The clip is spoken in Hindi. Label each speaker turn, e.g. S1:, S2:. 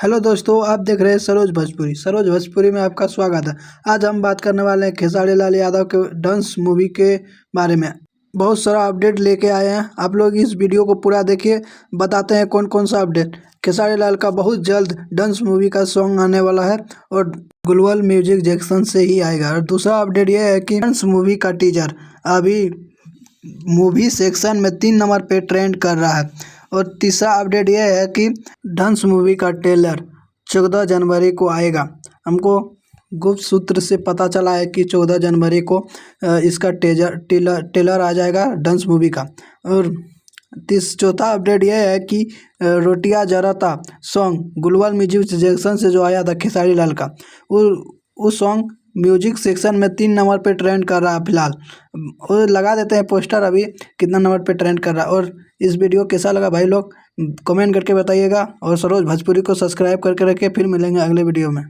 S1: हेलो दोस्तों, आप देख रहे हैं सरोज भोजपुरी। सरोज भोजपुरी में आपका स्वागत है। आज हम बात करने वाले हैं खेसारी लाल यादव के डांस मूवी के बारे में। बहुत सारा अपडेट लेके आए हैं, आप लोग इस वीडियो को पूरा देखिए। बताते हैं कौन कौन सा अपडेट। खेसारी लाल का बहुत जल्द डांस मूवी का सॉन्ग आने वाला है और ग्लोबल म्यूजिक जंक्शन से ही आएगा। और दूसरा अपडेट ये है कि डांस मूवी का टीजर अभी मूवी सेक्शन में 3 नंबर पे ट्रेंड कर रहा है। और तीसरा अपडेट यह है कि डांस मूवी का ट्रेलर 14 जनवरी को आएगा। हमको गुप्त सूत्र से पता चला है कि 14 जनवरी को इसका ट्रेलर आ जाएगा डांस मूवी का। और चौथा अपडेट यह है कि रोटियां जराता सॉन्ग ग्लोबल म्यूजिक सेक्शन से जो आया था खेसारी लाल का, वो सॉन्ग म्यूजिक सेक्शन में 3 नंबर पे ट्रेंड कर रहा है फिलहाल। और लगा देते हैं पोस्टर अभी कितना नंबर पे ट्रेंड कर रहा है। और इस वीडियो कैसा लगा भाई लोग कमेंट करके बताइएगा। और सरोज भोजपुरी को सब्सक्राइब करके रखिए। फिर मिलेंगे अगले वीडियो में।